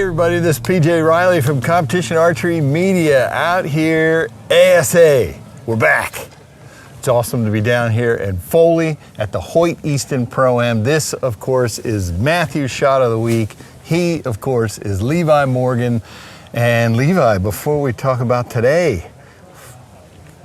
everybody, this is PJ Reilly from Competition Archery Media out here, ASA. We're back. It's awesome to be down here in Foley at the Hoyt Easton Pro-Am. This, of course, is Mathews Shot of the Week. He, of course, is Levi Morgan. And Levi, before we talk about today,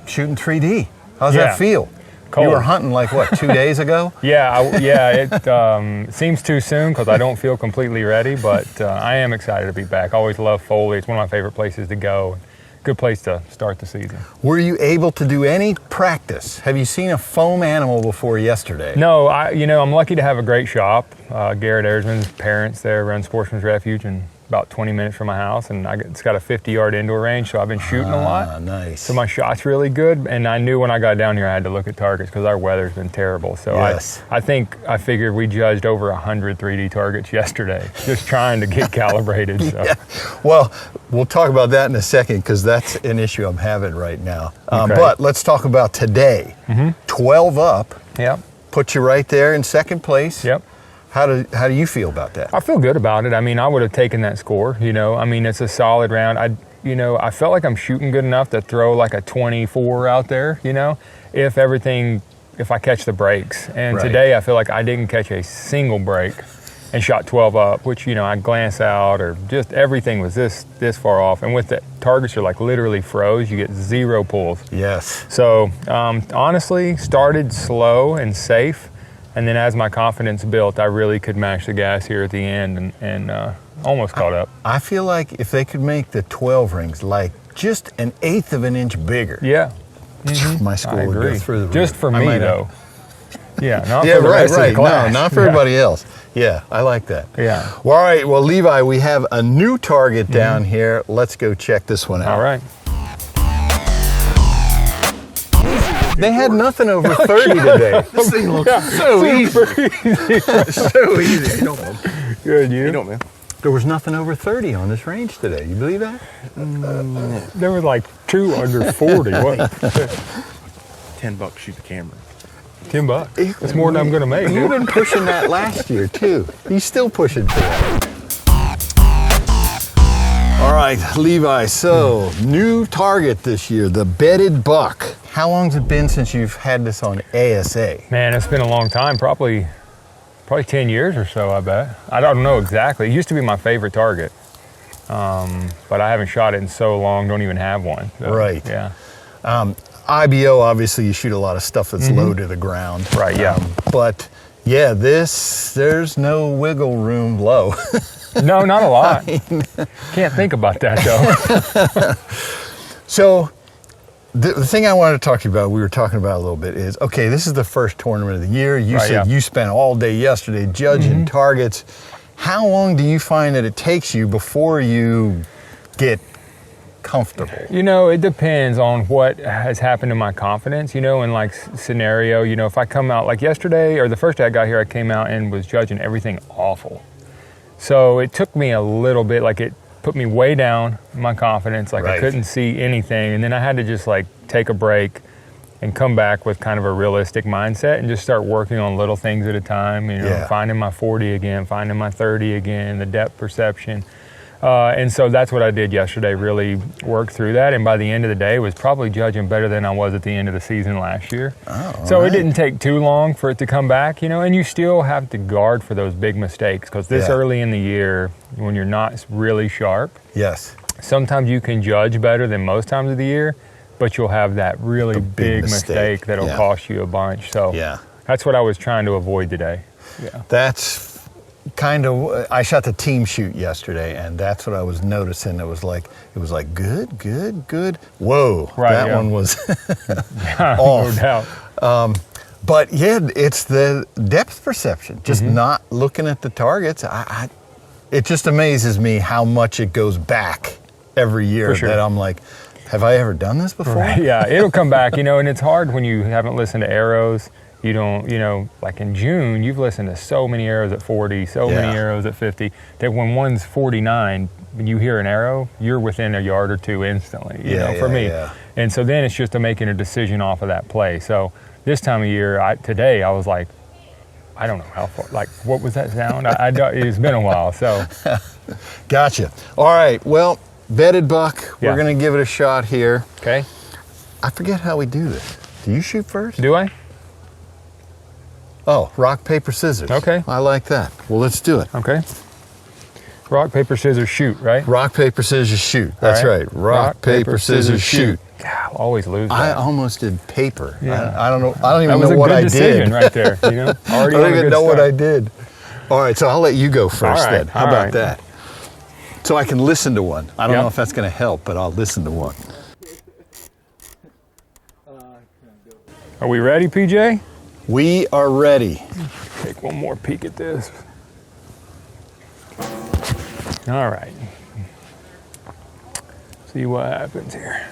shooting 3D. How's that feel? Cold. You were hunting like, what, 2 days ago? It seems too soon because I don't feel completely ready, but I am excited to be back. I always love Foley. It's one of my favorite places to go. Good place to start the season. Were you able to do any practice? Have you seen a foam animal before yesterday? No, I'm lucky to have a great shop. Garrett Erzman's parents there run Sportsman's Refuge and about 20 minutes from my house, and it's got a 50-yard indoor range, so I've been shooting a lot. Nice. So my shot's really good, and I knew when I got down here I had to look at targets because our weather's been terrible. So yes. I figured we judged over 100 3D targets yesterday, just trying to get calibrated. So. Yeah. Well, we'll talk about that in a second because that's an issue I'm having right now. Okay. But let's talk about today. 12 up. Yep. Put you right there in second place. Yep. How do you feel about that? I feel good about it. I mean, I would have taken that score, I mean, it's a solid round. I felt like I'm shooting good enough to throw like a 24 out there, if I catch the breaks. And right. Today I feel like I didn't catch a single break and shot 12 up, which, I glance out or just everything was this far off. And with the targets are like literally froze, you get 0 pulls. Yes. So honestly, started slow and safe. And then as my confidence built, I really could mash the gas here at the end and almost caught up. I feel like if they could make the 12 rings like just 1/8 of an inch bigger. Yeah. My score would go through the roof. Just for me, though. Yeah, not yeah, for the rest right. of the class. No, not for everybody else. Yeah, I like that. Yeah. Well, all right. Well, Levi, we have a new target down here. Let's go check this one out. All right. They had nothing over 30 today. This thing looks so easy. So easy. You don't, man. Good, You don't, man. There was nothing over 30 on this range today. You believe that? There was like 2 under 40. What? $10 shoot the camera. $10. That's more than I'm going to make. You've been pushing that last year, too. He's still pushing for that. All right, Levi, so new target this year, the bedded buck. How long's it been since you've had this on ASA? Man, it's been a long time, probably 10 years or so, I bet. I don't know exactly. It used to be my favorite target, but I haven't shot it in so long, don't even have one. So, right. Yeah. IBO, obviously, you shoot a lot of stuff that's low to the ground. Right, yeah. But yeah, there's no wiggle room low. No, not a lot. Can't think about that, though. So the thing I wanted to talk to you about, we were talking about a little bit, is, okay, this is the first tournament of the year. You said you spent all day yesterday judging targets. How long do you find that it takes you before you get comfortable? It depends on what has happened to my confidence, in like scenario. If I come out like yesterday or the first day I got here, I came out and was judging everything awful. So it took me a little bit, like it put me way down in my confidence, like I couldn't see anything. And then I had to just like take a break and come back with kind of a realistic mindset and just start working on little things at a time, finding my 40 again, finding my 30 again, the depth perception. And so that's what I did yesterday, really worked through that. And by the end of the day, was probably judging better than I was at the end of the season last year. So it didn't take too long for it to come back, and you still have to guard for those big mistakes because this early in the year, when you're not really sharp, sometimes you can judge better than most times of the year, but you'll have that really big mistake that'll cost you a bunch. So that's what I was trying to avoid today. Yeah. That's kind of, I shot the team shoot yesterday, and that's what I was noticing. It was like good. Whoa, that one was off. No doubt. But yeah, it's the depth perception. Just not looking at the targets. It just amazes me how much it goes back every year. That I'm like, have I ever done this before? Right, yeah, it'll come back, and it's hard when you haven't listened to arrows. You don't, like in June, you've listened to so many arrows at 40, many arrows at 50, that when one's 49, when you hear an arrow, you're within a yard or two instantly, for me. Yeah. And so then it's just making a decision off of that play. So this time of year, today, I was like, I don't know how far, like, what was that sound? It's been a while, so Gotcha. All right. Well, bedded buck. Yeah. We're going to give it a shot here. Okay. I forget how we do this. Do you shoot first? Do I? Oh, rock, paper, scissors. Okay. I like that. Well, let's do it. Okay. Rock, paper, scissors, shoot, right? Rock, paper, scissors, shoot. That's right. Rock, paper, scissors, shoot. God, I always lose that. I almost did paper. Yeah. I don't know. I don't even that was know a what good I decision did. right there. You know, I already don't on a even good know what I start. did. All right, so I'll let you go first All right, then. How all about right. that? So I can listen to one. I don't Yep. know if that's going to help, but I'll listen to one. Are we ready, PJ? We are ready. Take one more peek at this. All right. See what happens here.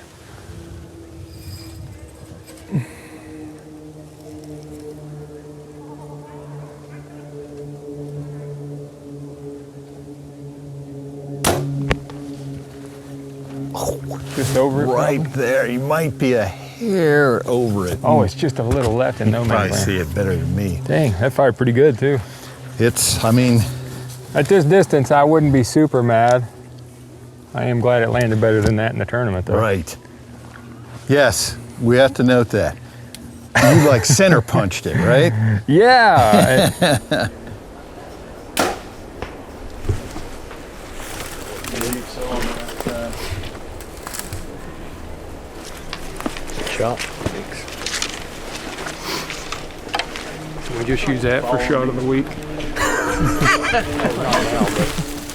Just over it? Right probably? there. You might be a hair over it. Oh, it's just a little left and no Probably man's see land. it better than me. Dang, that fired pretty good too. I mean, At this distance, I wouldn't be super mad. I am glad it landed better than that in the tournament, though. right. Yes, we have to note that. You like center punched it, right? Yeah. Shot. We just use that for shot of the week.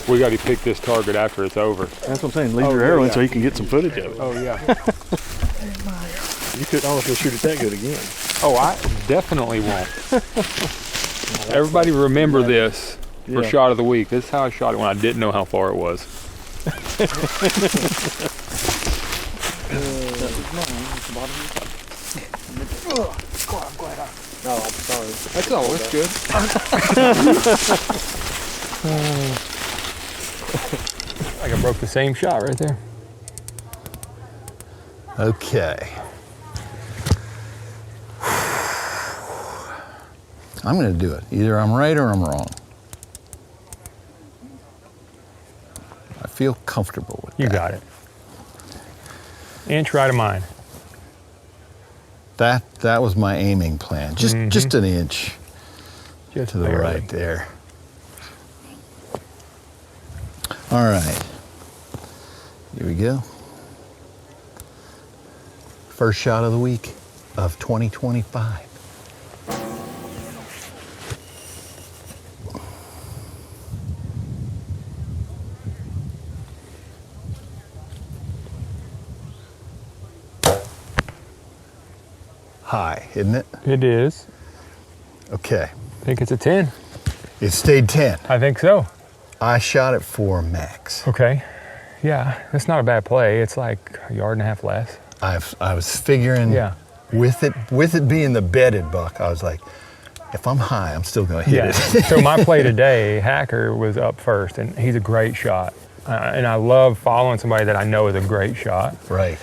We got to pick this target after it's over. That's what I'm saying. Leave your arrow in so you can get some footage of it. Oh yeah. You couldn't honestly shoot it that good again. Oh, I definitely won't. Everybody remember this for Yeah. shot of the week. This is how I shot it when I didn't know how far it was. No, I'm sorry. That's all. That's good. Like I broke the same shot right there. Okay. I'm going to do it. Either I'm right or I'm wrong. I feel comfortable with You that. got it. Inch right of mine. That was my aiming plan. Just an inch Just to the barely. right there. All right. Here we go. First shot of the week of 2025. High, isn't it? It is. Okay. I think it's a 10. It stayed 10. I think so. I shot it for max. Okay. Yeah, that's not a bad play. It's like a yard and a half less. I was figuring Yeah. with it being the bedded buck, I was like, if I'm high, I'm still gonna hit Yeah. it. So my play today, Hacker was up first, and he's a great shot. And I love following somebody that I know is a great shot. Right.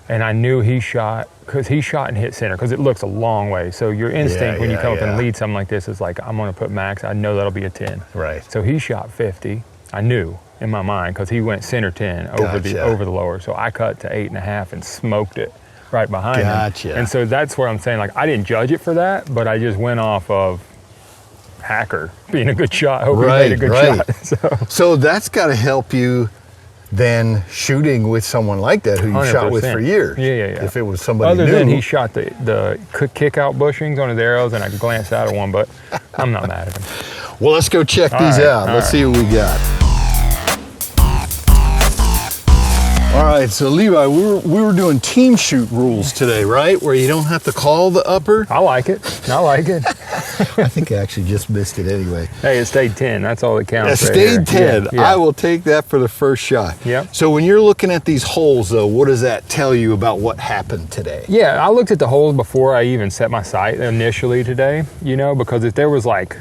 And I knew he shot, because he shot and hit center, because it looks a long way. So your instinct when you yeah, come up and yeah. lead something like this is like, I'm going to put max. I know that'll be a 10. Right. So he shot 50. I knew in my mind, because he went center 10 over Gotcha. the lower. So I cut to 8.5 and smoked it right behind Gotcha. him. And so that's where I'm saying, like, I didn't judge it for that, but I just went off of Hacker being a good shot. Hope he made a good Right. shot. So that's got to help you then shooting with someone like that who you shot with 100%. for years. Yeah. If it was somebody Other new. than he shot the kick out bushings on his arrows, and I glanced out at one, but I'm not mad at him. Well, let's go check All these right, out. all Let's right. see what we got. All right, so Levi, we were doing team shoot rules today, right? Where you don't have to call the upper. I like it. I like it. I think I actually just missed it anyway. Hey, it stayed 10. That's all that It counts. right stayed here. 10. Yeah. I will take that for the first shot. Yep. So when you're looking at these holes, though, what does that tell you about what happened today? Yeah, I looked at the holes before I even set my sight initially today, because if there was like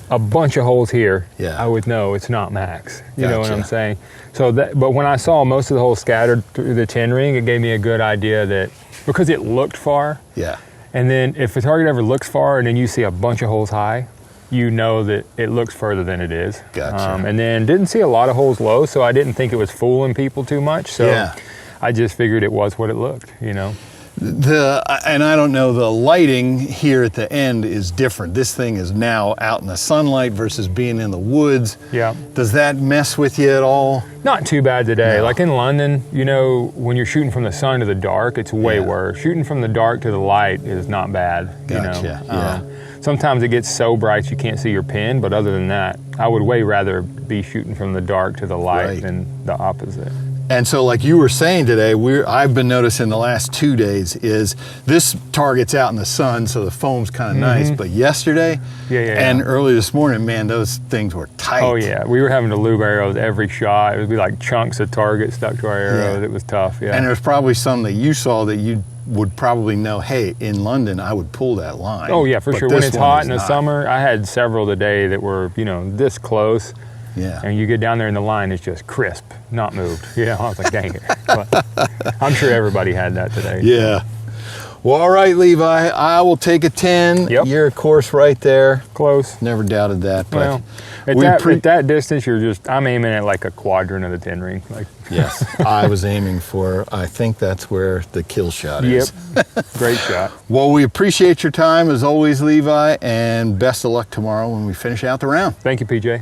a bunch of holes here, Yeah. I would know it's not max. You know what I'm Gotcha. saying? So but when I saw most of the holes scattered through the 10 ring, it gave me a good idea that, because it looked far, Yeah. and then if a target ever looks far and then you see a bunch of holes high, you know that it looks further than it is. Gotcha. And then didn't see a lot of holes low, so I didn't think it was fooling people too much. So Yeah. I just figured it was what it looked, you know. And I don't know, the lighting here at the end is different. This thing is now out in the sunlight versus being in the woods. Yeah. Does that mess with you at all? Not too bad today. No. Like in London, you know, when you're shooting from the sun to the dark, it's way Yeah. worse. Shooting from the dark to the light is not bad. Gotcha, You know? yeah. Sometimes it gets so bright you can't see your pin, but other than that, I would way rather be shooting from the dark to the light Right. than the opposite. And so like you were saying today, I've been noticing the last 2 days is this target's out in the sun, so the foam's kind of nice. But yesterday and early this morning, man, those things were tight. Oh yeah, we were having to lube arrows every shot. It would be like chunks of target stuck to our arrows. Yeah. It was tough, yeah. And there's probably some that you saw that you would probably know, hey, in London, I would pull that line. Oh yeah, for But sure. When this it's one hot was in the not. summer, I had several today that were, you know, this close. Yeah. And you get down there and the line is just crisp, not moved. Yeah, I was like, dang it. But I'm sure everybody had that today. Yeah. Well, all right, Levi, I will take a 10. Yep. You're, of course, right there. Close. Never doubted that. But Well, at that distance, I'm aiming at like a quadrant of the 10 ring. Like, yes, I was aiming for, I think that's where the kill shot is. Yep. Great shot. Well, we appreciate your time as always, Levi, and best of luck tomorrow when we finish out the round. Thank you, PJ.